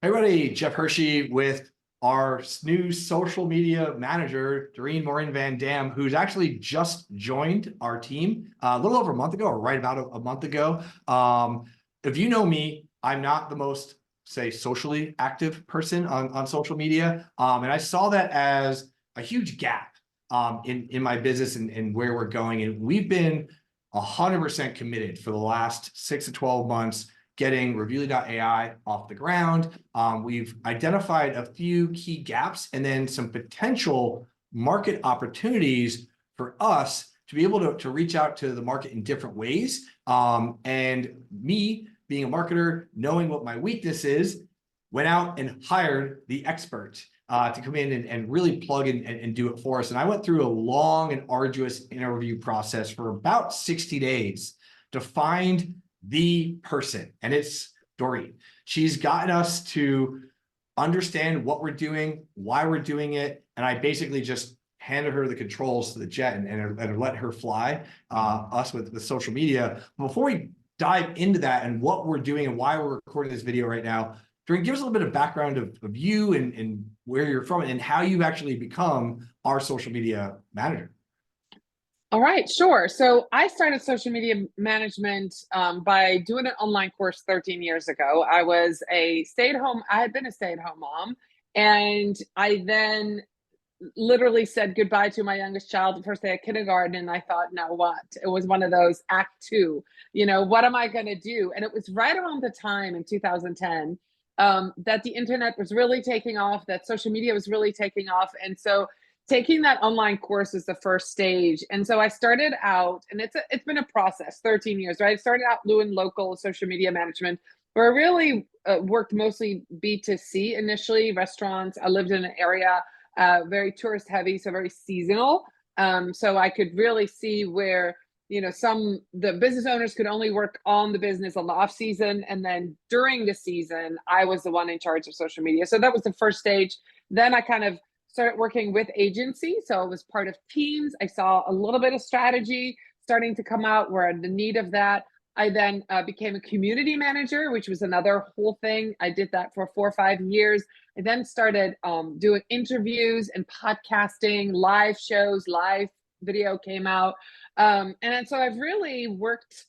Hey everybody, Jeff Herschy with our new social media manager, Dorien Morin-van, who's actually just joined our team a little over a month ago, or right about a month ago. If you know me, I'm not the most, say, socially active person on social media. And I saw that as a huge gap in my business and where we're going. And we've been 100% committed for the last 6 to 12 months getting Reviewly.ai off the ground. We've identified a few key gaps and then some potential market opportunities for us to be able to reach out to the market in different ways. And me, being a marketer, knowing what my weakness is, went out and hired the expert to come in and really plug in and do it for us. And I went through a long and arduous interview process for about 60 days to find the person, and it's Dorien. She's gotten us to understand what we're doing, why we're doing it, and I basically just handed her the controls to the jet and let her fly us with social media. Before we dive into that and what we're doing and why we're recording this video right now, Dorien, give us a little bit of background of you and where you're from and how you've actually become our social media manager. All right, sure. So I started social media management by doing an online course 13 years ago. I had been a stay-at-home mom, and I then literally said goodbye to my youngest child the first day of kindergarten, and I thought, now what? It was one of those act two, what am I going to do? And it was right around the time in 2010 that the internet was really taking off, that social media was really taking off. And so taking that online course is the first stage. And so I started out, and it's been a process, 13 years, right? I started out doing local social media management, where I really worked mostly B2C initially, restaurants. I lived in an area very tourist heavy, so very seasonal. So I could really see where, the business owners could only work on the business on the off season. And then during the season, I was the one in charge of social media. So that was the first stage. Then I kind of started working with agencies. So I was part of teams. I saw a little bit of strategy starting to come out. We're in the need of that. I then became a community manager, which was another whole thing. I did that for 4 or 5 years. I then started doing interviews and podcasting, live shows, live video came out. And then, so I've really worked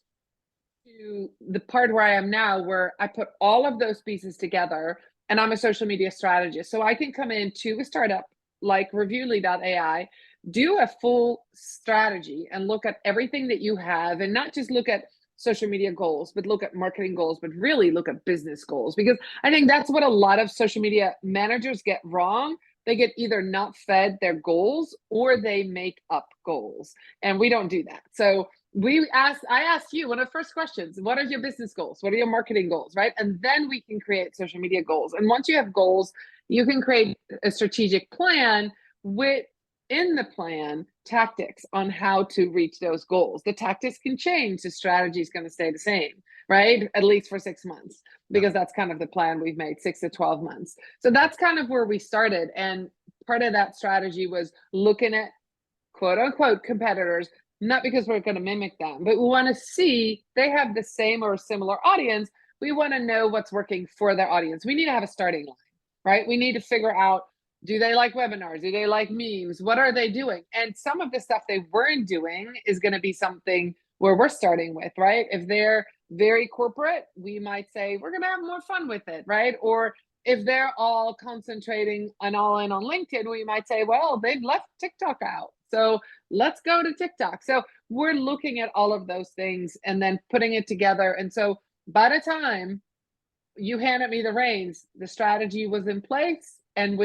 to the part where I am now, where I put all of those pieces together, and I'm a social media strategist. So I can come into a startup like Reviewly.ai, do a full strategy and look at everything that you have, and not just look at social media goals, but look at marketing goals, but really look at business goals. Because I think that's what a lot of social media managers get wrong. They get either not fed their goals or they make up goals. And we don't do that. So I asked you one of the first questions, what are your business goals? What are your marketing goals, right? And then we can create social media goals. And once you have goals, you can create a strategic plan within the plan, tactics on how to reach those goals. The tactics can change. The strategy is going to stay the same, right? At least for 6 months, because that's kind of the plan we've made, 6 to 12 months. So that's kind of where we started. And part of that strategy was looking at quote unquote competitors, not because we're going to mimic them, but we want to see they have the same or similar audience. We want to know what's working for their audience. We need to have a starting line, right? We need to figure out, do they like webinars? Do they like memes? What are they doing? And some of the stuff they weren't doing is going to be something where we're starting with, right? If they're very corporate, we might say, we're going to have more fun with it, right? Or if they're all concentrating and all in on LinkedIn, we might say, well, they've left TikTok out, so let's go to TikTok. So we're looking at all of those things and then putting it together. And so by the time you handed me the reins, the strategy was in place. And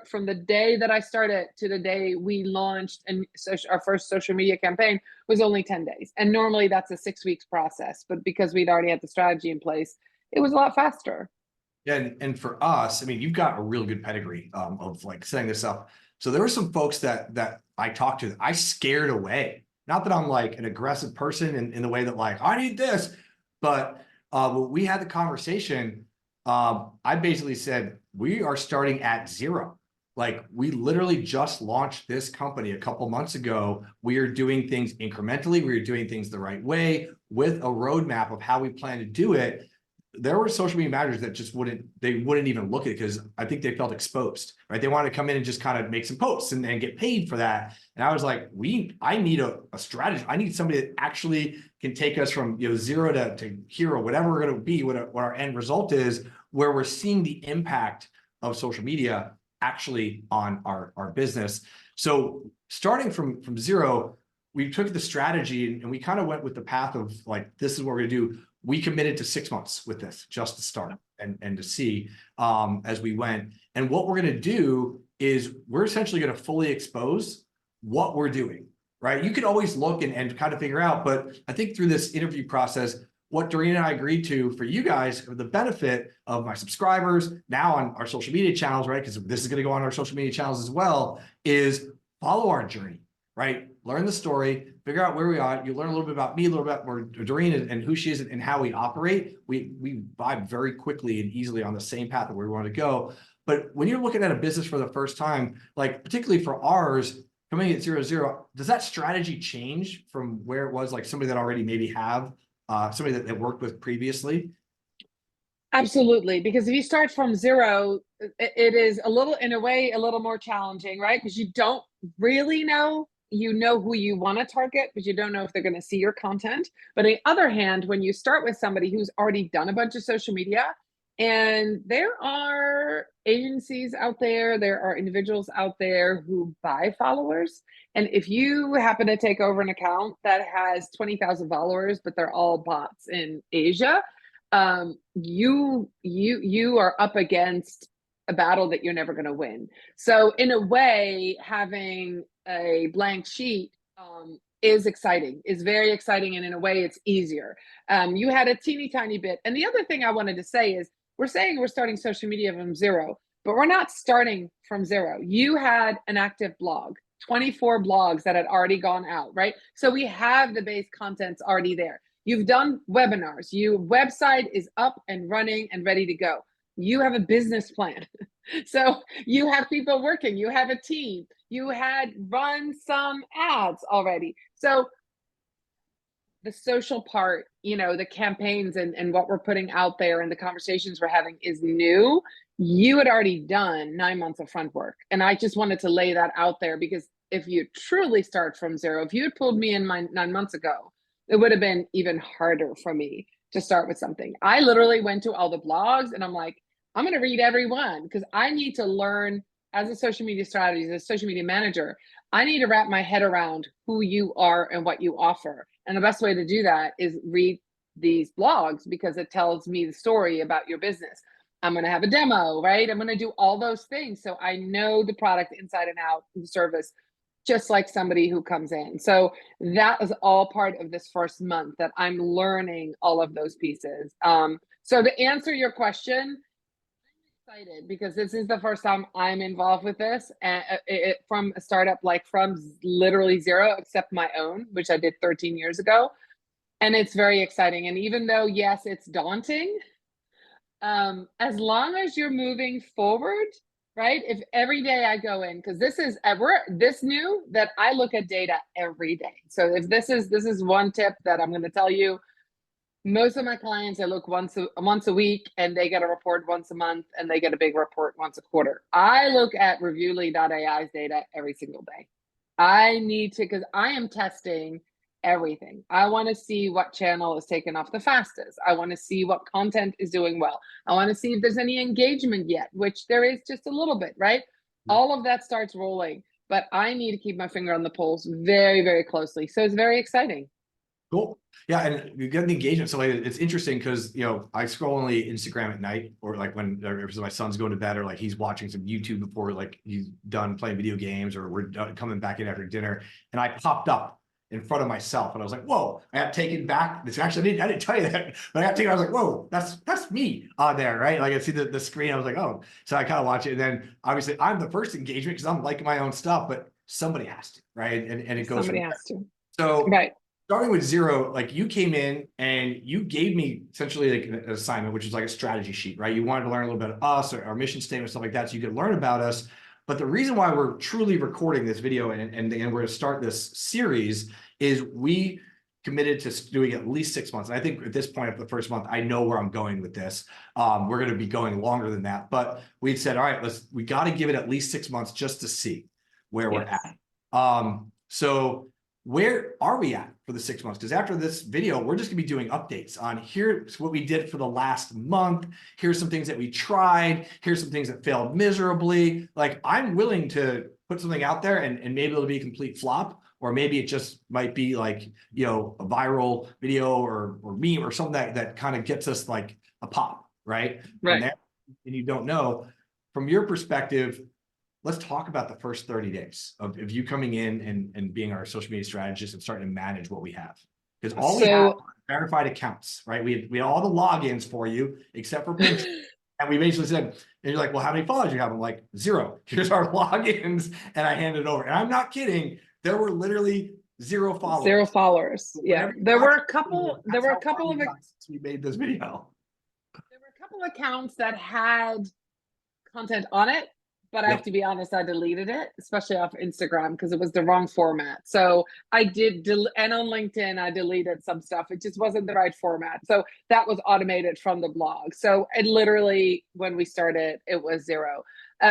from the day that I started to the day we launched and our first social media campaign was only 10 days. And normally that's a 6 weeks process, but because we'd already had the strategy in place, it was a lot faster. Yeah, and for us, I mean, you've got a real good pedigree of like setting this up. So there were some folks that I talked to that I scared away. Not that I'm like an aggressive person in the way that like, I need this, but when we had the conversation, I basically said, we are starting at zero. Like, we literally just launched this company a couple months ago. We are doing things incrementally. We are doing things the right way with a roadmap of how we plan to do it. there were social media managers that just wouldn't even look at it because I think they felt exposed, right? They wanted to come in and just kind of make some posts and get paid for that. And I was like, I need a strategy. I need somebody that actually can take us from, you know, zero to hero, whatever we're going to be, what our end result is, where we're seeing the impact of social media actually on our business. So starting from zero, we took the strategy and we kind of went with the path of like, this is what we're going to do. We committed to 6 months with this just to start and to see as we went. And what we're going to do is we're essentially going to fully expose what we're doing, right? You can always look and kind of figure out, but I think through this interview process, what Dorien and I agreed to for you guys, for the benefit of my subscribers now on our social media channels, right? Because this is going to go on our social media channels as well, is follow our journey, right? Learn the story, figure out where we are. You learn a little bit about me, a little bit more Dorien and who she is and how we operate. We vibe very quickly and easily on the same path that we want to go. But when you're looking at a business for the first time, like particularly for ours, coming at 0-0, does that strategy change from where it was like somebody that already maybe have somebody that worked with previously? Absolutely, because if you start from zero, it is a little, in a way, a little more challenging, right? Because you don't really know. You know who you want to target, but you don't know if they're going to see your content. But on the other hand, when you start with somebody who's already done a bunch of social media, and there are agencies out there are individuals out there who buy followers. And if you happen to take over an account that has 20,000 followers, but they're all bots in Asia, you are up against a battle that you're never going to win. So in a way, having a blank sheet is exciting, is very exciting, and in a way it's easier. You had a teeny tiny bit. And the other thing I wanted to say is, we're saying we're starting social media from zero, but we're not starting from zero. You had an active blog, 24 blogs that had already gone out, right? So we have the base contents already there. You've done webinars. Your website is up and running and ready to go. You have a business plan. So you have people working. You have a team. You had run some ads already. So the social part, you know, the campaigns and what we're putting out there and the conversations we're having is new. You had already done 9 months of front work. And I just wanted to lay that out there, because if you truly start from zero, if you had pulled me in 9 months ago, it would have been even harder for me to start with something. I literally went to all the blogs and I'm like, I'm going to read every one, because I need to learn as a social media strategist, as a social media manager. I need to wrap my head around who you are and what you offer. And the best way to do that is read these blogs, because it tells me the story about your business. I'm going to have a demo, right? I'm going to do all those things. So I know the product inside and out, the service, just like somebody who comes in. So that is all part of this first month that I'm learning all of those pieces. So to answer your question, excited because this is the first time I'm involved with this, and from a startup, like from literally zero, except my own, which I did 13 years ago. And it's very exciting. And even though, yes, it's daunting, as long as you're moving forward, right? If every day I go in, because we're this new that I look at data every day. So if this is one tip that I'm going to tell you. Most of my clients, I look once a week, and they get a report once a month, and they get a big report once a quarter. I look at Reviewly.ai's data every single day. I need to, because I am testing everything. I want to see what channel is taken off the fastest. I want to see what content is doing well. I want to see if there's any engagement yet, which there is just a little bit, right? All of that starts rolling, but I need to keep my finger on the pulse very, very closely. So it's very exciting. Cool. Yeah, and you get the engagement. So like, it's interesting because, you know, I scroll only Instagram at night, or like when my son's going to bed, or like he's watching some YouTube before like he's done playing video games, or we're coming back in after dinner, and I popped up in front of myself, and I was like, "Whoa!" I got taken back. This actually, I didn't tell you that, but I got taken. I was like, "Whoa, that's me on there, right?" Like I see the screen. I was like, "Oh," so I kind of watch it, and then obviously I'm the first engagement because I'm liking my own stuff, but somebody has to, right? And it goes. Somebody has to. So. Right. Starting with zero, like you came in and you gave me essentially like an assignment, which is like a strategy sheet, right? You wanted to learn a little bit of us, or our mission statement, stuff like that, so you could learn about us. But the reason why we're truly recording this video and we're going to start this series is we committed to doing at least 6 months. And I think at this point of the first month, I know where I'm going with this. We're going to be going longer than that, but we've said, all right, we got to give it at least 6 months just to see where we're at. So where are we at for the 6 months? Because after this video, we're just gonna be doing updates on here's what we did for the last month. Here's some things that we tried. Here's some things that failed miserably. Like, I'm willing to put something out there and maybe it'll be a complete flop, or maybe it just might be like, you know, a viral video or meme or something that kind of gets us like a pop, right? Right. And you don't know. From your perspective, let's talk about the first 30 days of you coming in and being our social media strategist and starting to manage what we have. Because all we have are verified accounts, right? We had all the logins for you, except for Pinterest. And we basically said, and you're like, well, how many followers do you have? I'm like, 0. Here's our logins. And I handed it over. And I'm not kidding. There were literally 0 followers. 0 followers. Yeah. There were a couple of we made this video. There were a couple accounts that had content on it, but I have to be honest, I deleted it, especially off Instagram, because it was the wrong format. So I did, and on LinkedIn, I deleted some stuff. It just wasn't the right format. So that was automated from the blog. So it literally, when we started, it was 0.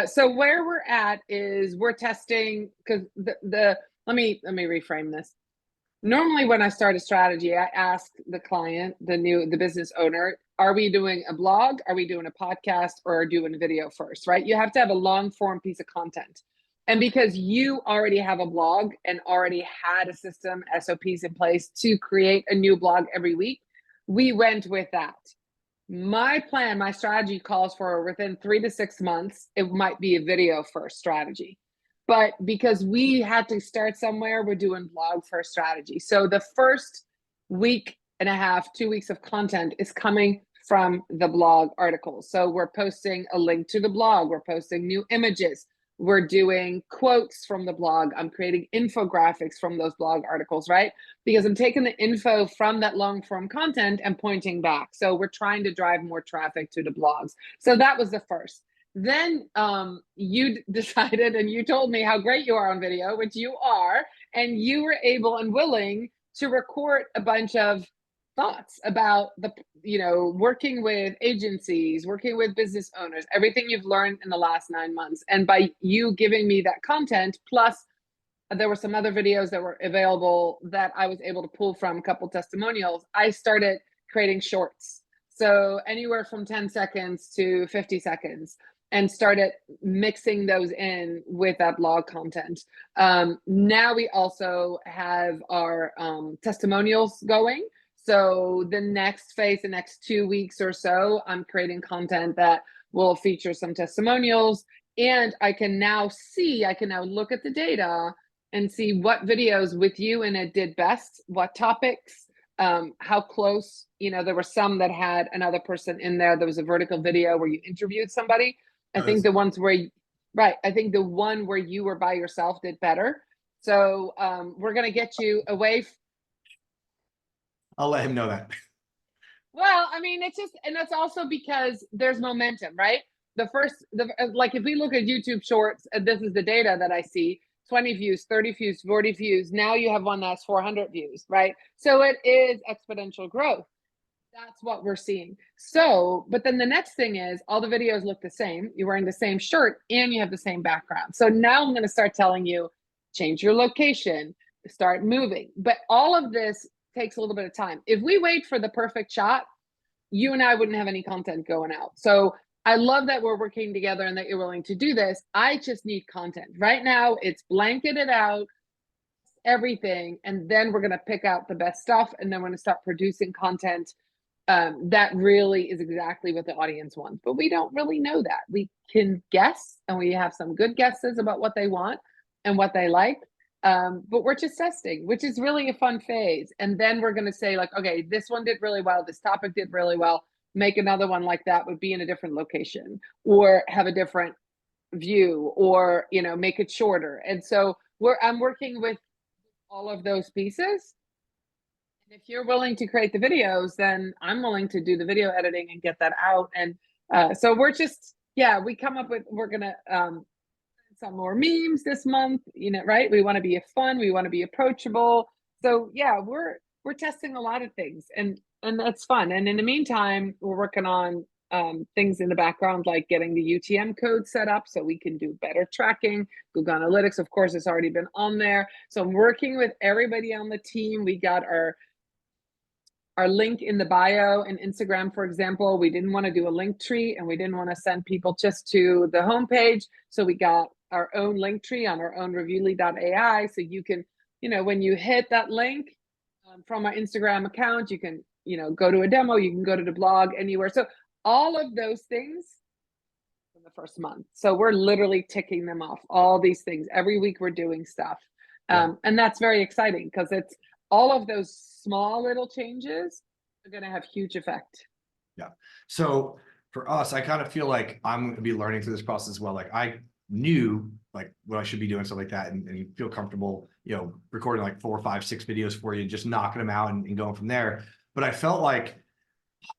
So where we're at is we're testing, because let me reframe this. Normally, when I start a strategy, I ask the client, the business owner, are we doing a blog? Are we doing a podcast, or doing video first, right? You have to have a long form piece of content. And because you already have a blog and already had a system, SOPs in place to create a new blog every week, we went with that. My plan, my strategy calls for within 3 to 6 months, it might be a video first strategy. But because we had to start somewhere, we're doing blog first strategy. So the first week and a half, 2 weeks of content is coming from the blog articles. So we're posting a link to the blog. We're posting new images. We're doing quotes from the blog. I'm creating infographics from those blog articles, right? Because I'm taking the info from that long form content and pointing back. So we're trying to drive more traffic to the blogs. So that was the first. Then you decided, and you told me how great you are on video, which you are, and you were able and willing to record a bunch of thoughts about working with agencies, working with business owners, everything you've learned in the last 9 months. And by you giving me that content, plus there were some other videos that were available that I was able to pull from, a couple testimonials, I started creating shorts. So anywhere from 10 seconds to 50 seconds, and started mixing those in with that blog content. Now we also have our testimonials going. So the next phase, the next 2 weeks or so, I'm creating content that will feature some testimonials. And I can now look at the data and see what videos with you in it did best, what topics, how close, there were some that had another person in there. There was a vertical video where you interviewed somebody. I think the ones where, I think the one where you were by yourself did better. So we're going to get you away. I'll let him know that. Well, I mean, it's just, and that's also because there's momentum, right? Like if we look at YouTube shorts, this is the data that I see, 20 views, 30 views, 40 views. Now you have one that's 400 views, right? So it is exponential growth. That's what we're seeing. So, but then the next thing is all the videos look the same. You're wearing the same shirt and you have the same background. So now I'm going to start telling you, change your location, start moving. But all of this takes a little bit of time. If we wait for the perfect shot, you and I wouldn't have any content going out. So I love that we're working together and that you're willing to do this. I just need content. Right now, it's blanketed out, everything, and then we're going to pick out the best stuff, and then we're going to start producing content that really is exactly what the audience wants. But we don't really know that. We can guess, and we have some good guesses about what they want and what they like. But we're just testing, which is really a fun phase. And then we're going to say, like, okay, this one did really well. This topic did really well. Make another one like that, would be in a different location or have a different view, or, make it shorter. And so I'm working with all of those pieces. And if you're willing to create the videos, then I'm willing to do the video editing and get that out. And so we're just, we come up with, we're going to some more memes this month, right? We want to be fun. We want to be approachable. So we're we're testing a lot of things, and that's fun. And in the meantime, we're working on things in the background, like getting the UTM code set up so we can do better tracking. Google Analytics, of course, has already been on there. So I'm working with everybody on the team. We got our link in the bio in Instagram, for example. We didn't want to do a link tree, and we didn't want to send people just to the homepage. So we got our own link tree on our own Reviewly.ai. So you can, when you hit that link from our Instagram account, you can, go to a demo, you can go to the blog, anywhere. So all of those things in the first month. So we're literally ticking them off, all these things. Every week we're doing stuff. And that's very exciting, because it's all of those small little changes are going to have huge effect. Yeah. So for us, I kind of feel like I'm going to be learning through this process as well. Like I knew like what I should be doing, stuff like that. And you feel comfortable, recording like 4, 5, 6 videos for you, just knocking them out and going from there. But I felt like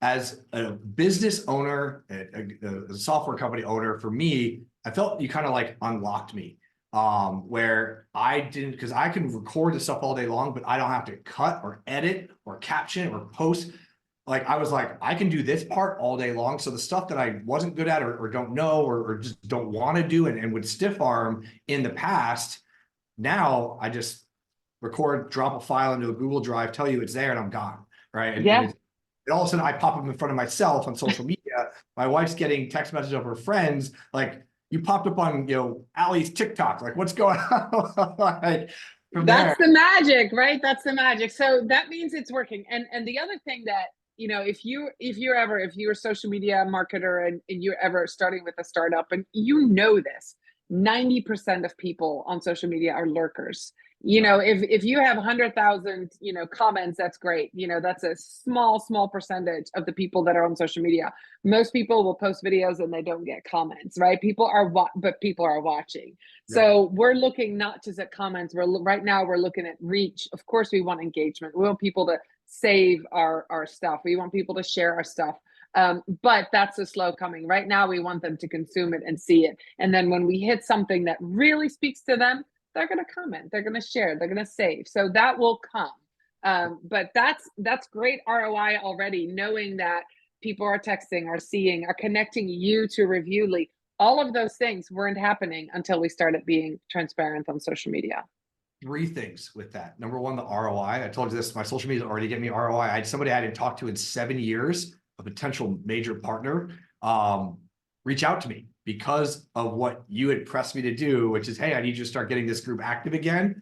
as a business owner, a software company owner, for me, I felt you kind of like unlocked me. Where I didn't, because I can record the stuff all day long, but I don't have to cut or edit or caption or post. Like I was like, I can do this part all day long. So the stuff that I wasn't good at or don't know or just don't want to do and would stiff arm in the past, now I just record, drop a file into a Google Drive, tell you it's there, and I'm gone. Right. And all of a sudden I pop up in front of myself on social media. My wife's getting text messages of her friends like, you popped up on, Allie's TikTok. Like, what's going on? Like, that's the magic, right? That's the magic. So that means it's working. And the other thing that, if you're a social media marketer and you're ever starting with a startup, and this, 90% of people on social media are lurkers. If you have 100,000, comments, that's great. That's a small percentage of the people that are on social media. Most people will post videos and they don't get comments, right? But people are watching. Yeah. So we're looking not just at comments. Right now we're looking at reach. Of course, we want engagement. We want people to save our stuff. We want people to share our stuff. But that's a slow coming. Right now, we want them to consume it and see it. And then when we hit something that really speaks to them, they're going to comment, they're going to share, they're going to save. So that will come. But that's great ROI already, knowing that people are texting, are seeing, are connecting you to Reviewly. All of those things weren't happening until we started being transparent on social media. 3 things with that. Number 1, the ROI. I told you this, my social media already getting me ROI. I had somebody I hadn't talked to in 7 years, a potential major partner, reach out to me because of what you had pressed me to do, which is, hey, I need you to start getting this group active again.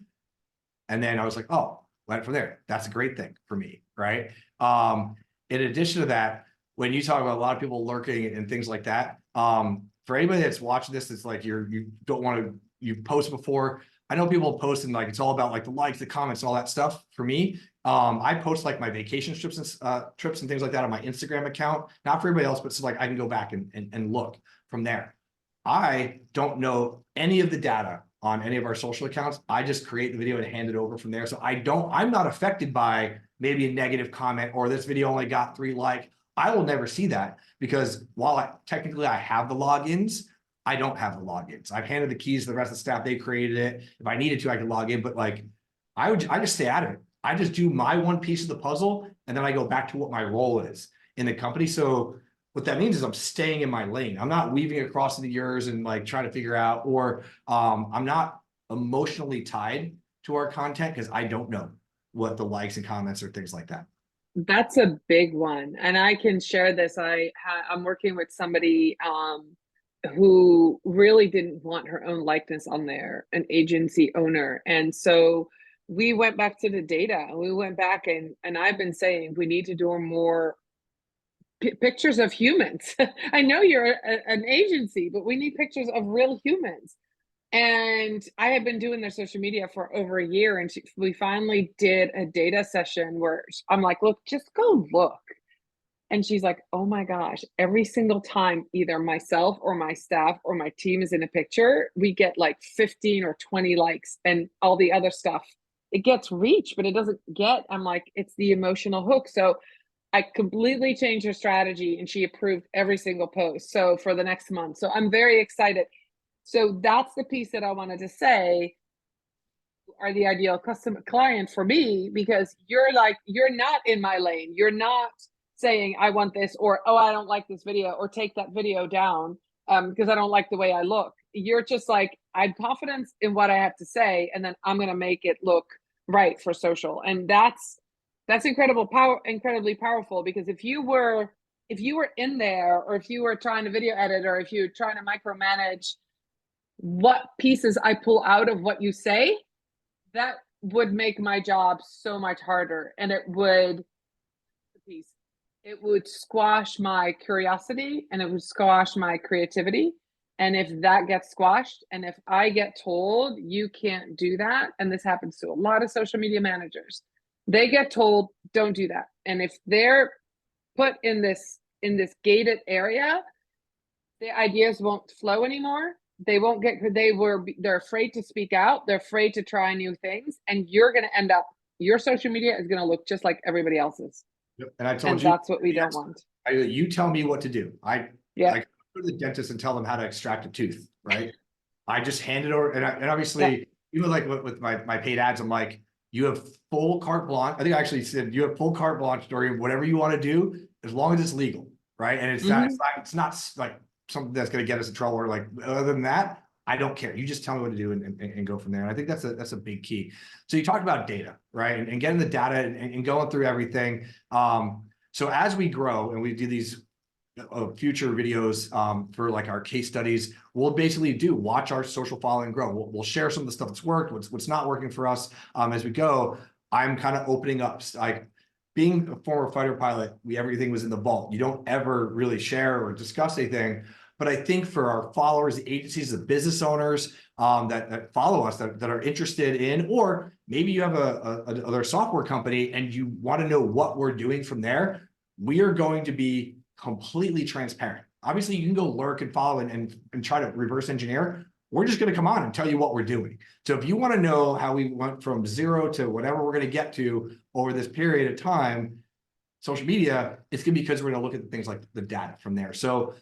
And then I was like, oh, went from there. That's a great thing for me, right? In addition to that, when you talk about a lot of people lurking and things like that, for anybody that's watching this, it's like you don't want to, you've posted before. I know people post and like it's all about like the likes, the comments, all that stuff. For me, I post like my vacation trips and things like that on my Instagram account. Not for everybody else, but so like I can go back and look from there. I don't know any of the data on any of our social accounts. I just create the video and hand it over from there. So I'm not affected by maybe a negative comment or this video only got 3 likes. I will never see that because while technically I have the logins, I don't have the logins. I've handed the keys to the rest of the staff. They created it. If I needed to, I could log in, but like, I just stay out of it. I just do my one piece of the puzzle. And then I go back to what my role is in the company. So what that means is I'm staying in my lane. I'm not weaving across into yours and like trying to figure out, or I'm not emotionally tied to our content because I don't know what the likes and comments or things like that. That's a big one. And I can share this. I'm working with somebody, who really didn't want her own likeness on there, an agency owner. And so we went back to the data and we went back and I've been saying we need to do more pictures of humans. I know you're an agency, but we need pictures of real humans. And I had been doing their social media for over a year. And we finally did a data session where I'm like, look, just go look. And she's like, oh my gosh, every single time either myself or my staff or my team is in a picture, we get like 15 or 20 likes, and all the other stuff, it gets reach, but it doesn't get, I'm like, it's the emotional hook. So I completely changed her strategy and she approved every single post. So for the next month. So I'm very excited. So that's the piece that I wanted to say. are the ideal customer client for me, because you're like, you're not in my lane. You're not saying I want this, or oh, I don't like this video, or take that video down because I don't like the way I look. You're just like, I have confidence in what I have to say, and then I'm going to make it look right for social. And that's incredibly powerful, because if you were in there, or if you were trying to video edit, or if you're trying to micromanage what pieces I pull out of what you say, that would make my job so much harder, and it would squash my curiosity, and it would squash my creativity. And if that gets squashed, and if I get told you can't do that, and this happens to a lot of social media managers, they get told don't do that. And if they're put in this gated area, the ideas won't flow anymore. They're afraid to speak out. They're afraid to try new things. And you're going to end up, your social media is going to look just like everybody else's. Yep. And I told you, that's what we don't want. You tell me what to do. I Yeah. go to the dentist and tell them how to extract a tooth, right? I just hand it over. And obviously, even like with my paid ads, I'm like, you have full carte blanche. I think I actually said you have full carte blanche, Dorien, whatever you want to do, as long as it's legal, right? And it's not like something that's going to get us in trouble, or like, other than that, I don't care. You just tell me what to do and go from there. And I think that's a big key. So you talked about data, right? And getting the data and going through everything. So as we grow and we do these future videos for like our case studies, we'll basically watch our social following grow. We'll share some of the stuff that's worked, what's not working for us as we go. I'm kind of opening up, like, being a former fighter pilot, everything was in the vault. You don't ever really share or discuss anything. But I think for our followers, the agencies, the business owners that follow us, that are interested in, or maybe you have another software company and you want to know what we're doing from there, we are going to be completely transparent. Obviously, you can go lurk and follow and try to reverse engineer. We're just going to come on and tell you what we're doing. So if you want to know how we went from 0 to whatever we're going to get to over this period of time, social media, it's going to be because we're going to look at things like the data from there. So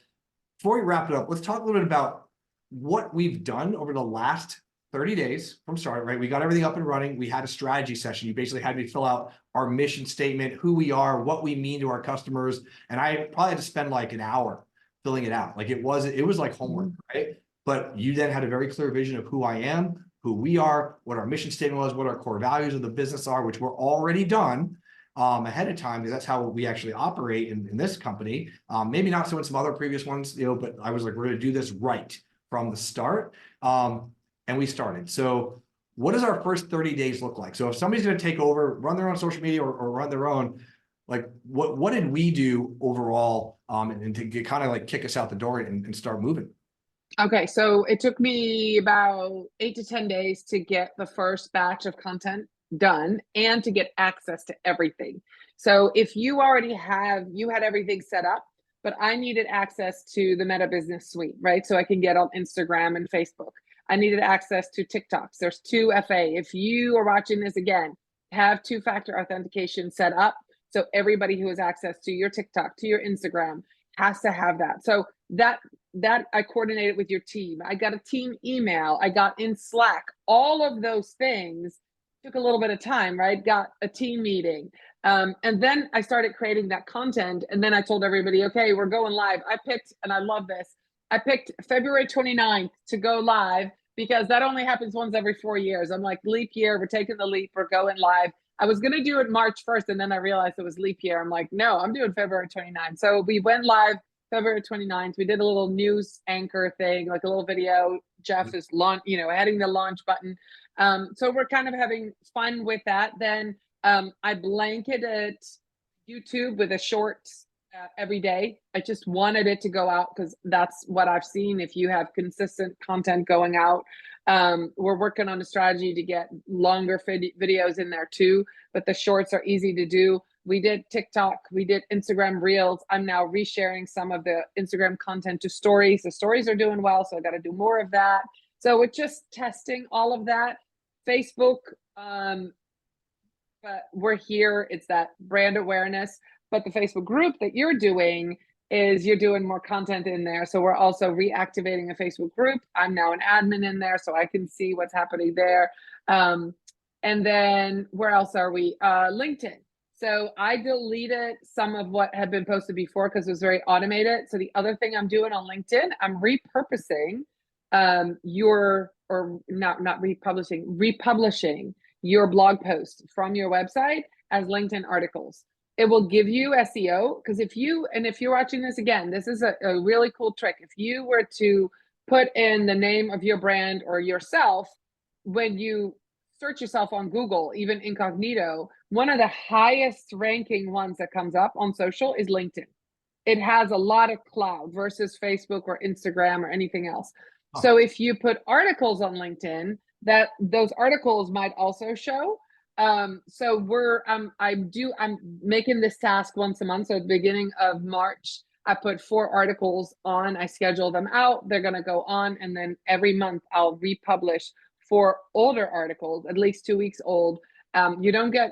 before we wrap it up, let's talk a little bit about what we've done over the last 30 days from start, right? We got everything up and running. We had a strategy session. You basically had me fill out our mission statement, who we are, what we mean to our customers. And I probably had to spend like an hour filling it out. Like it was like homework, right? But you then had a very clear vision of who I am, who we are, what our mission statement was, what our core values of the business are, which were already done ahead of time, because that's how we actually operate in this company. Maybe not so in some other previous ones, but I was like, we're going to do this right from the start. And we started. So what does our first 30 days look like? So if somebody's going to take over, run their own social media or run their own, like what did we do overall and to get kind of like kick us out the door and start moving? Okay, so it took me about 8 to 10 days to get the first batch of content done and to get access to everything. So if you already had everything set up, but I needed access to the Meta Business Suite, right? So I can get on Instagram and Facebook. I needed access to TikToks. There's 2FA. If you are watching this again, have two-factor authentication set up. So everybody who has access to your TikTok, to your Instagram, has to have that. So that I coordinated with your team. I got a team email. I got in Slack. All of those things took a little bit of time, right? Got a team meeting. And then I started creating that content. And then I told everybody, okay, we're going live. I picked, and I love this, I picked February 29th to go live, because that only happens once every 4 years. I'm like, leap year, we're taking the leap, we're going live. I was going to do it March 1st, and then I realized it was leap year. I'm like, no, I'm doing February 29th. So we went live February 29th. We did a little news anchor thing, like a little video. Jeff is hitting the launch button. So we're kind of having fun with that. Then I blanketed YouTube with a short every day. I just wanted it to go out because that's what I've seen. If you have consistent content going out, we're working on a strategy to get longer videos in there too, but the shorts are easy to do. We did TikTok, we did Instagram Reels. I'm now resharing some of the Instagram content to stories. The stories are doing well, so I got to do more of that. So we're just testing all of that. Facebook, but we're here. It's that brand awareness. But the Facebook group that you're doing, is you're doing more content in there. So we're also reactivating a Facebook group. I'm now an admin in there, so I can see what's happening there. And then where else are we? LinkedIn. So I deleted some of what had been posted before because it was very automated. So the other thing I'm doing on LinkedIn, I'm repurposing republishing your blog post from your website as LinkedIn articles. It will give you SEO, because if you're watching this again, this is a really cool trick. If you were to put in the name of your brand or yourself, when you search yourself on Google, even incognito, one of the highest ranking ones that comes up on social is LinkedIn. It has a lot of cloud versus Facebook or Instagram or anything else. Oh. So if you put articles on LinkedIn, those articles might also show. So I'm making this task once a month. So at the beginning of March, I put 4 articles on, I schedule them out, they're gonna go on, and then every month I'll republish 4 older articles, at least 2 weeks old. You don't get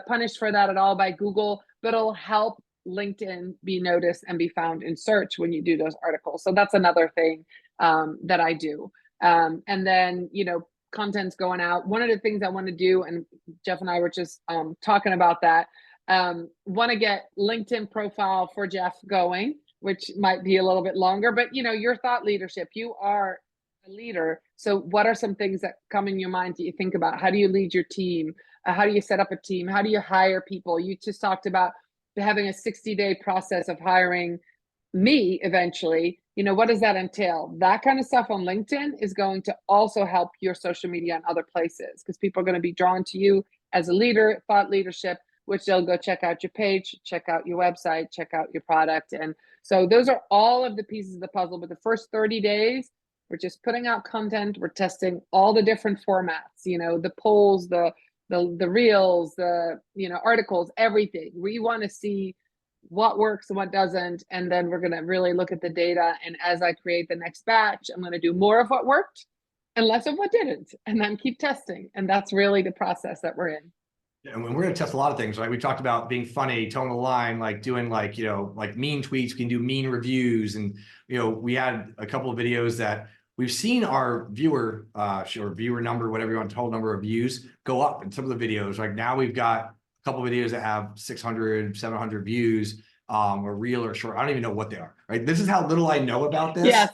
punished for that at all by Google, but it'll help LinkedIn be noticed and be found in search when you do those articles. So that's another thing that I do. And then, content's going out. One of the things I want to do, and Jeff and I were just talking about that, want to get LinkedIn profile for Jeff going, which might be a little bit longer, but your thought leadership, you are a leader. So what are some things that come in your mind that you think about? How do you lead your team? How do you set up a team? How do you hire people? You just talked about having a 60-day process of hiring me eventually. What does that entail? That kind of stuff on LinkedIn is going to also help your social media and other places, because people are going to be drawn to you as a leader, thought leadership, which they'll go check out your page, check out your website, check out your product. And so those are all of the pieces of the puzzle. But the first 30 days, we're just putting out content. We're testing all the different formats, the polls, the reels, the articles, everything. We want to see what works and what doesn't, and then we're going to really look at the data. And as I create the next batch, I'm going to do more of what worked and less of what didn't, and then keep testing. And that's really the process that we're in. And we're going to test a lot of things, right? We talked about being funny, towing the line, like doing like mean tweets. We can do mean reviews, and we had a couple of videos that we've seen our viewer number, whatever you want, total number of views go up in some of the videos. Like now we've got a couple of videos that have 600, 700 views, or real or short. I don't even know what they are, right? This is how little I know about this. Yes.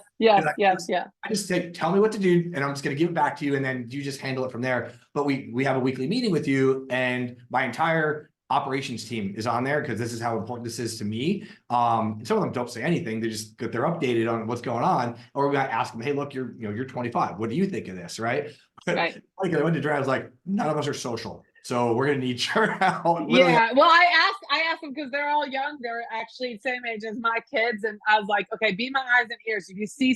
I just say, tell me what to do, and I'm just going to give it back to you, and then you just handle it from there. But we have a weekly meeting with you, and my entire operations team is on there, because this is how important this is to me. Some of them don't say anything; they're updated on what's going on, or we got to ask them, "Hey, look, you're 25. What do you think of this?" Right? Right. Like I went to drive, I was like, none of us are social, so we're gonna need your help. Yeah. Well, I asked them because they're all young. They're actually same age as my kids, and I was like, okay, be my eyes and ears. If you see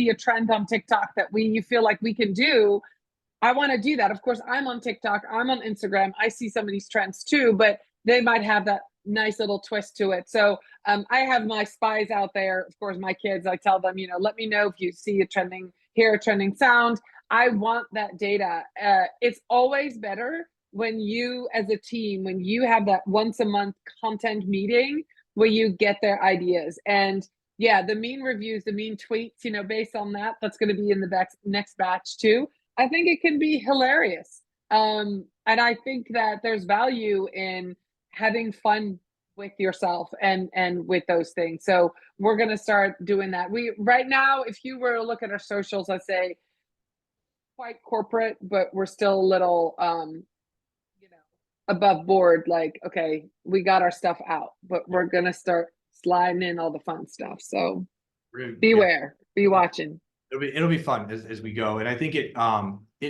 a trend on TikTok that you feel like we can do, I want to do that. Of course, I'm on TikTok, I'm on Instagram. I see some of these trends too, but they might have that nice little twist to it. So I have my spies out there. Of course, my kids, I tell them, let me know if you see hear a trending sound. I want that data. It's always better when you, as a team, when you have that once a month content meeting where you get their ideas. And yeah, the mean reviews, the mean tweets, based on that's going to be in the next batch too. I think it can be hilarious. And I think that there's value in having fun with yourself and with those things. So we're going to start doing that. Right now, if you were to look at our socials, I'd say quite corporate, but we're still a little, above board. Like, okay, we got our stuff out, but we're going to start sliding in all the fun stuff. So beware, be watching. It'll be fun as we go, and I think it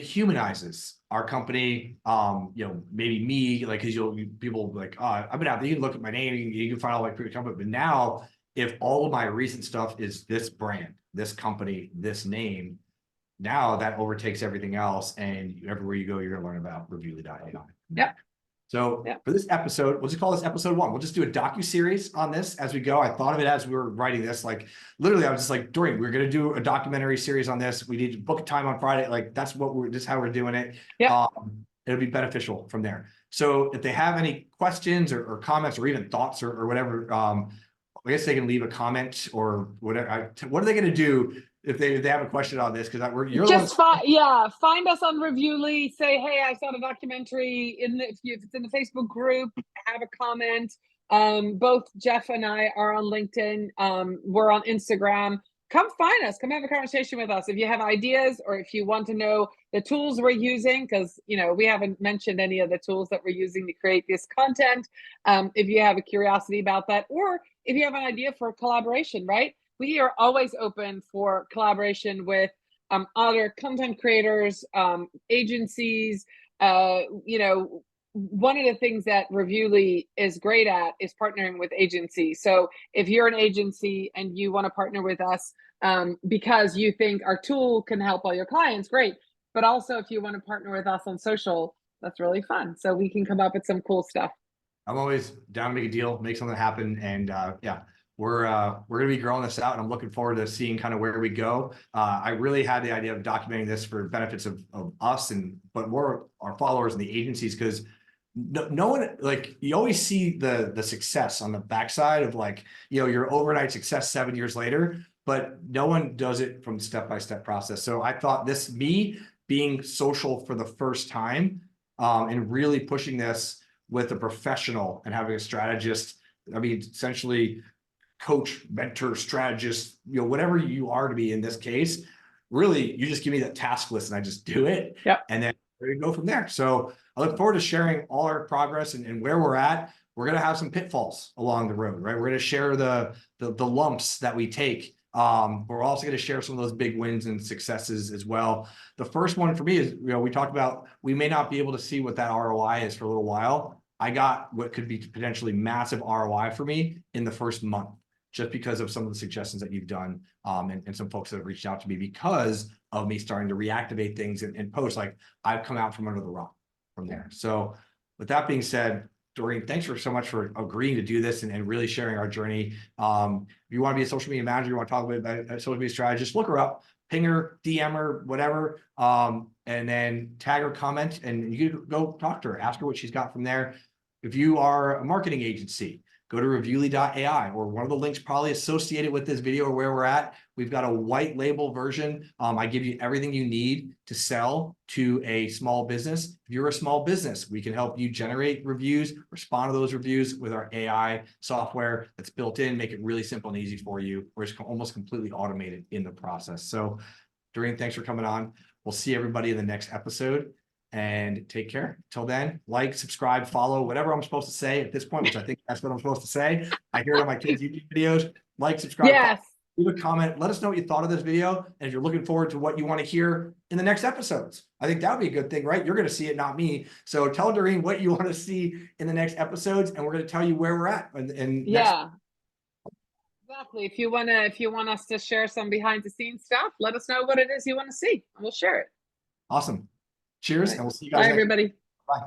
humanizes our company. Maybe me, like, because people like, I've been out there. You can look at my name, you can find all my previous company. But now, if all of my recent stuff is this brand, this company, this name, now that overtakes everything else, and everywhere you go, you're going to learn about Reviewly.ai. Yep. So for this episode, we'll just call this episode 1. We'll just do a docuseries on this as we go. I thought of it as we were writing this. Like, literally, I was just like, Dorien, we're going to do a documentary series on this. We need to book a time on Friday. Like, that's just how we're doing it. Yeah. It'll be beneficial from there. So if they have any questions or comments or even thoughts or whatever, I guess they can leave a comment or whatever. What are they going to do if they have a question on this? Because you're the one. Find us on Reviewly. Say, hey, I saw the documentary if it's in the Facebook group. Have a comment. Both Jeff and I are on LinkedIn. We're on Instagram. Come find us. Come have a conversation with us. If you have ideas or if you want to know the tools we're using, because we haven't mentioned any of the tools that we're using to create this content. If you have a curiosity about that, or if you have an idea for a collaboration, right? We are always open for collaboration with other content creators, agencies. One of the things that Reviewly is great at is partnering with agencies. So if you're an agency and you want to partner with us because you think our tool can help all your clients, great. But also if you want to partner with us on social, that's really fun. So we can come up with some cool stuff. I'm always down to make a deal, make something happen. And yeah, we're going to be growing this out, and I'm looking forward to seeing kind of where we go. I really had the idea of documenting this for benefits of us, but more our followers and the agencies, because no one, like, you always see the success on the backside of, like, your overnight success 7 years later, but no one does it from step-by-step process. So I thought me being social for the first time and really pushing this with a professional and having a strategist, I mean, essentially coach, mentor, strategist, whatever you are to be in this case, really, you just give me that task list and I just do it. Yep. And then we go from there. So I look forward to sharing all our progress and where we're at. We're going to have some pitfalls along the road, right? We're going to share the lumps that we take. We're also going to share some of those big wins and successes as well. The first one for me is, we talked about, we may not be able to see what that ROI is for a little while. I got what could be potentially massive ROI for me in the first month, just because of some of the suggestions that you've done, and some folks that have reached out to me because of me starting to reactivate things and post. Like, I've come out from under the rock from there. So with that being said, Dorien, thanks so much for agreeing to do this and really sharing our journey. If you want to be a social media manager, you want to talk about a social media strategist, look her up, ping her, DM her, whatever, and then tag her, comment, and you can go talk to her, ask her what she's got from there. If you are a marketing agency, go to Reviewly.ai, or one of the links probably associated with this video or where we're at. We've got a white label version. I give you everything you need to sell to a small business. If you're a small business, we can help you generate reviews, respond to those reviews with our AI software that's built in, make it really simple and easy for you, where it's almost completely automated in the process. So, Dorien, thanks for coming on. We'll see everybody in the next episode. And take care. Till then, like, subscribe, follow, whatever I'm supposed to say at this point, which I think that's what I'm supposed to say. I hear it on my kids' YouTube videos. Like, subscribe, yes. Leave a comment. Let us know what you thought of this video. And if you're looking forward to what you want to hear in the next episodes, I think that would be a good thing, right? You're going to see it, not me. So tell Dorien what you want to see in the next episodes, and we're going to tell you where we're at. And yeah. Exactly. If you want us to share some behind the scenes stuff, let us know what it is you want to see, and we'll share it. Awesome. Cheers, right. and we'll see you guys Bye, everybody. Bye.